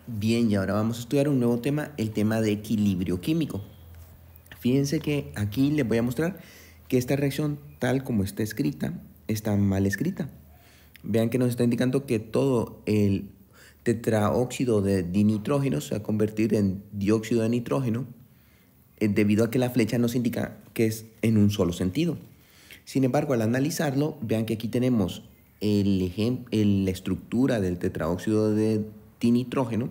Bien, y ahora vamos a estudiar un nuevo tema, el tema de equilibrio químico. Fíjense que aquí les voy a mostrar que esta reacción, tal como está escrita, está mal escrita. Vean que nos está indicando que todo el tetraóxido de dinitrógeno se va a convertir en dióxido de nitrógeno debido a que la flecha nos indica que es en un solo sentido. Sin embargo, al analizarlo, vean que aquí tenemos la estructura del tetraóxido de dinitrógeno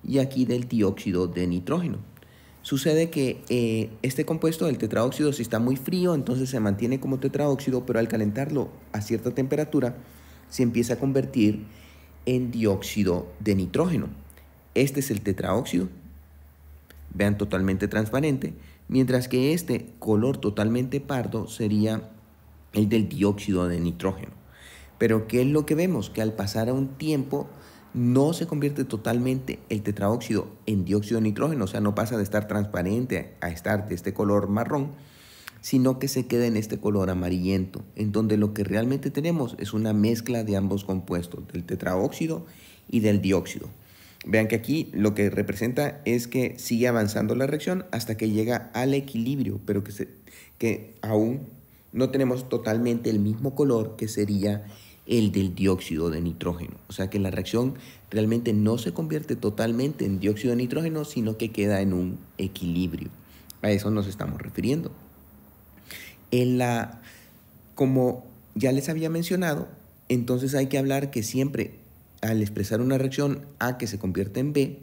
y aquí del dióxido de nitrógeno. Sucede que este compuesto del tetraóxido, si está muy frío, entonces se mantiene como tetraóxido, pero al calentarlo a cierta temperatura, se empieza a convertir en dióxido de nitrógeno. Este es el tetraóxido, vean, totalmente transparente, mientras que este color totalmente pardo sería el del dióxido de nitrógeno. Pero ¿qué es lo que vemos? Que al pasar a un tiempo no se convierte totalmente el tetraóxido en dióxido de nitrógeno, o sea, no pasa de estar transparente a estar de este color marrón, sino que se queda en este color amarillento, en donde lo que realmente tenemos es una mezcla de ambos compuestos, del tetraóxido y del dióxido. Vean que aquí lo que representa es que sigue avanzando la reacción hasta que llega al equilibrio, pero que aún no tenemos totalmente el mismo color que sería el del dióxido de nitrógeno. O sea que la reacción realmente no se convierte totalmente en dióxido de nitrógeno, sino que queda en un equilibrio. A eso nos estamos refiriendo. Como ya les había mencionado, entonces hay que hablar que siempre al expresar una reacción A que se convierte en B,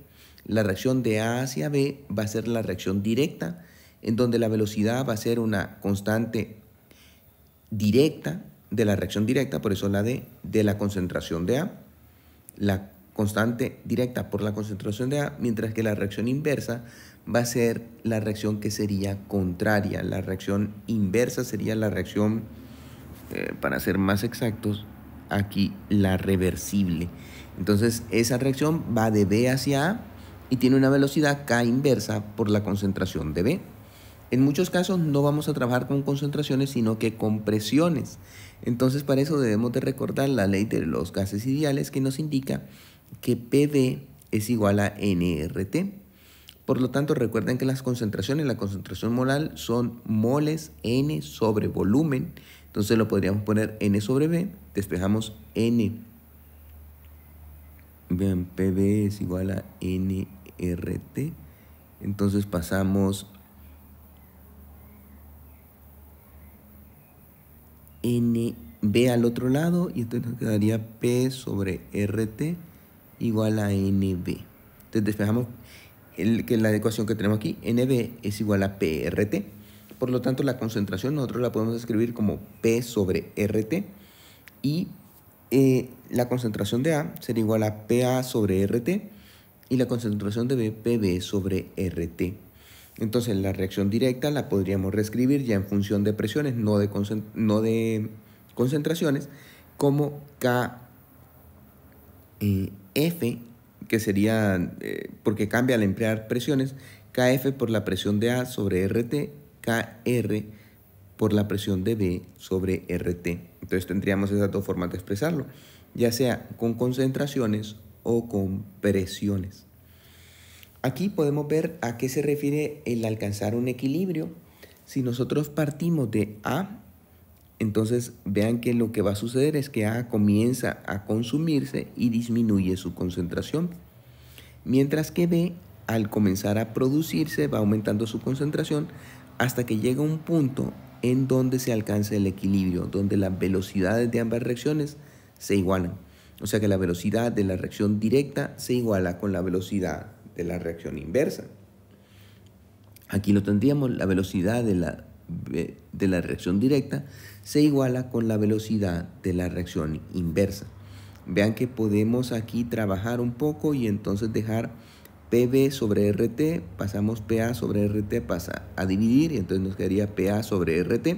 la reacción de A hacia B va a ser la reacción directa, en donde la velocidad va a ser una constante directa de la reacción directa, por eso la de la concentración de A, la constante directa por la concentración de A, mientras que la reacción inversa va a ser la reacción que sería contraria. La reacción inversa sería la reacción, para ser más exactos, aquí la reversible. Entonces esa reacción va de B hacia A y tiene una velocidad K inversa por la concentración de B. En muchos casos no vamos a trabajar con concentraciones, sino que con presiones. Entonces, para eso debemos de recordar la ley de los gases ideales, que nos indica que PV es igual a nRT. Por lo tanto, recuerden que las concentraciones, la concentración molar son moles N sobre volumen. Entonces lo podríamos poner N sobre V, despejamos N. Vean, PV es igual a nRT. Entonces pasamos NB al otro lado y entonces nos quedaría P sobre RT igual a NB. Entonces despejamos que la ecuación que tenemos aquí, NB es igual a PRT. Por lo tanto, la concentración nosotros la podemos escribir como P sobre RT y la concentración de A sería igual a PA sobre RT y la concentración de B, PB sobre RT. Entonces la reacción directa la podríamos reescribir ya en función de presiones, no de concentraciones, como KF, que sería, porque cambia al emplear presiones, KF por la presión de A sobre RT, KR por la presión de B sobre RT. Entonces tendríamos esas dos formas de expresarlo, ya sea con concentraciones o con presiones. Aquí podemos ver a qué se refiere el alcanzar un equilibrio. Si nosotros partimos de A, entonces vean que lo que va a suceder es que A comienza a consumirse y disminuye su concentración, mientras que B, al comenzar a producirse, va aumentando su concentración hasta que llega un punto en donde se alcanza el equilibrio, donde las velocidades de ambas reacciones se igualan. O sea que la velocidad de la reacción directa se iguala con la velocidad de la reacción inversa. Aquí lo tendríamos, la velocidad de la reacción directa se iguala con la velocidad de la reacción inversa. Vean que podemos aquí trabajar un poco y entonces dejar PB sobre RT, pasamos PA sobre RT, pasa a dividir y entonces nos quedaría PA sobre RT.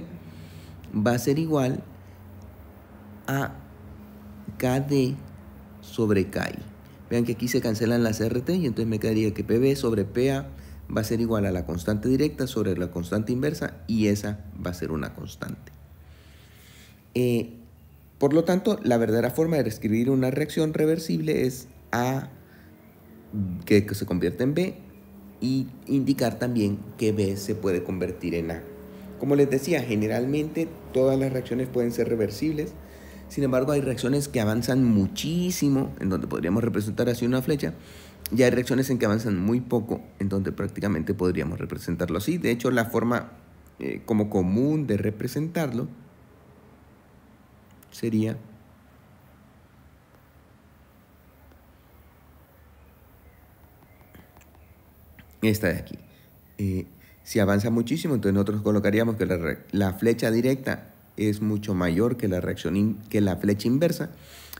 Va a ser igual a KD sobre KI. Vean que aquí se cancelan las RT y entonces me quedaría que PB sobre PA va a ser igual a la constante directa sobre la constante inversa y esa va a ser una constante. Por lo tanto, la verdadera forma de escribir una reacción reversible es A que se convierte en B, y indicar también que B se puede convertir en A. Como les decía, generalmente todas las reacciones pueden ser reversibles. Sin embargo, hay reacciones que avanzan muchísimo, en donde podríamos representar así una flecha, y hay reacciones en que avanzan muy poco, en donde prácticamente podríamos representarlo así. De hecho, la forma como común de representarlo sería esta de aquí. Si avanza muchísimo, entonces nosotros colocaríamos que la flecha directa es mucho mayor que la flecha inversa,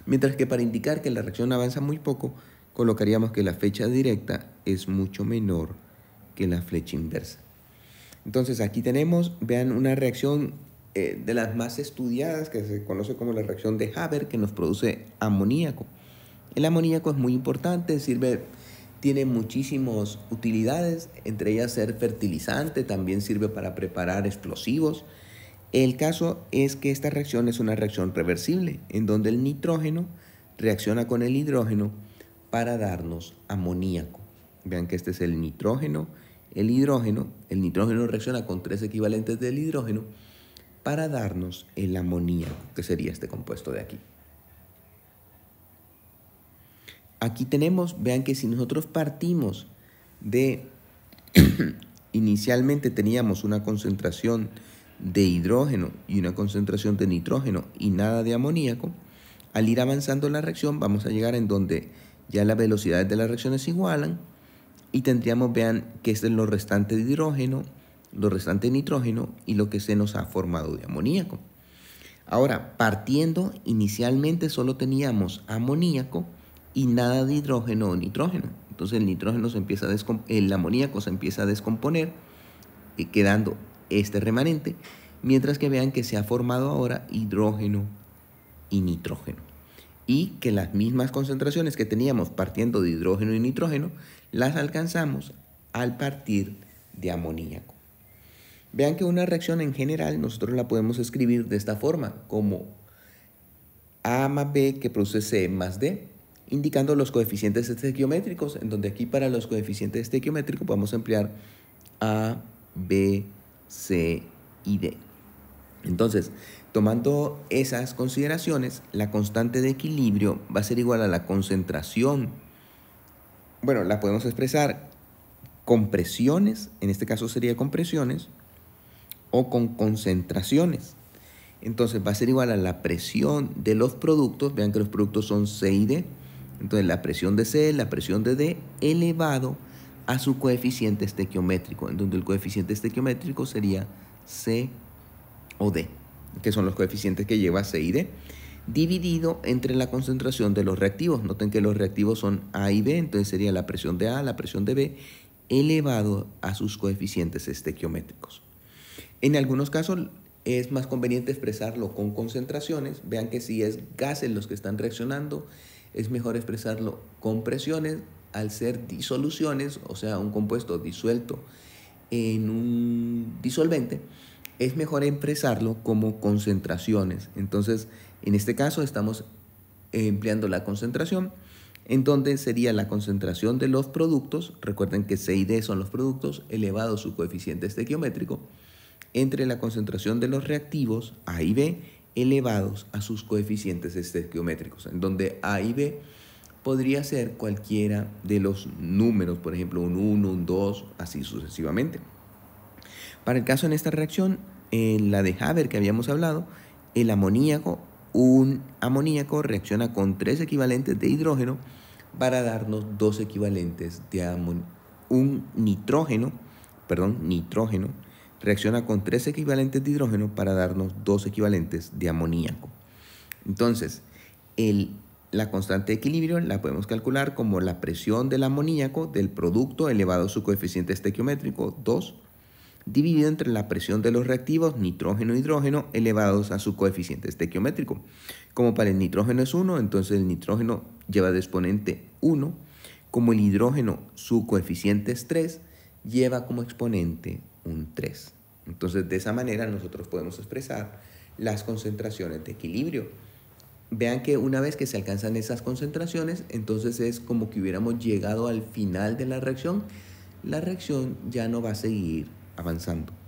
mientras que para indicar que la reacción avanza muy poco, colocaríamos que la flecha directa es mucho menor que la flecha inversa. Entonces aquí tenemos, vean, una reacción de las más estudiadas que se conoce como la reacción de Haber, que nos produce amoníaco. El amoníaco es muy importante, tiene muchísimas utilidades, entre ellas ser fertilizante, también sirve para preparar explosivos. El caso es que esta reacción es una reacción reversible, en donde el nitrógeno reacciona con el hidrógeno para darnos amoníaco. Vean que este es el nitrógeno, el nitrógeno reacciona con 3 equivalentes del hidrógeno para darnos el amoníaco, que sería este compuesto de aquí. Aquí tenemos, vean que si nosotros partimos de, inicialmente teníamos una concentración de hidrógeno y una concentración de nitrógeno y nada de amoníaco, al ir avanzando la reacción vamos a llegar en donde ya las velocidades de las reacciones se igualan y tendríamos, vean, que este es lo restante de hidrógeno, lo restante de nitrógeno y lo que se nos ha formado de amoníaco. Ahora, partiendo, inicialmente solo teníamos amoníaco y nada de hidrógeno o nitrógeno. Entonces el amoníaco se empieza a descomponer, quedando este remanente, mientras que vean que se ha formado ahora hidrógeno y nitrógeno. Y que las mismas concentraciones que teníamos partiendo de hidrógeno y nitrógeno, las alcanzamos al partir de amoníaco. Vean que una reacción en general nosotros la podemos escribir de esta forma, como A más B que produce C más D, indicando los coeficientes estequiométricos, en donde aquí para los coeficientes estequiométricos vamos a emplear A, B, C y D. Entonces, tomando esas consideraciones, la constante de equilibrio va a ser igual a la concentración. Bueno, la podemos expresar con presiones, en este caso sería con presiones, o con concentraciones. Entonces va a ser igual a la presión de los productos, vean que los productos son C y D, entonces la presión de C, la presión de D, elevado a su coeficiente estequiométrico, en donde el coeficiente estequiométrico sería C o D, que son los coeficientes que lleva C y D, dividido entre la concentración de los reactivos. Noten que los reactivos son A y B, entonces sería la presión de A, la presión de B, elevado a sus coeficientes estequiométricos. En algunos casos es más conveniente expresarlo con concentraciones. Vean que si es gases los que están reaccionando, es mejor expresarlo con presiones. Al ser disoluciones, o sea, un compuesto disuelto en un disolvente, es mejor expresarlo como concentraciones. Entonces, en este caso estamos empleando la concentración, en donde sería la concentración de los productos, recuerden que C y D son los productos, elevado a su coeficiente estequiométrico, entre la concentración de los reactivos, A y B, elevados a sus coeficientes estequiométricos, en donde A y B podría ser cualquiera de los números, por ejemplo, un 1, un 2, así sucesivamente. Para el caso en esta reacción, en la de Haber que habíamos hablado, el amoníaco, un amoníaco reacciona con 3 equivalentes de hidrógeno para darnos 2 equivalentes de un nitrógeno, reacciona con 3 equivalentes de hidrógeno para darnos 2 equivalentes de amoníaco. Entonces, la constante de equilibrio la podemos calcular como la presión del amoníaco del producto elevado a su coeficiente estequiométrico 2, dividido entre la presión de los reactivos nitrógeno e hidrógeno elevados a su coeficiente estequiométrico. Como para el nitrógeno es 1, entonces el nitrógeno lleva de exponente 1. Como el hidrógeno su coeficiente es 3, lleva como exponente un 3. Entonces, de esa manera nosotros podemos expresar las concentraciones de equilibrio. Vean que una vez que se alcanzan esas concentraciones, entonces es como que hubiéramos llegado al final de la reacción ya no va a seguir avanzando.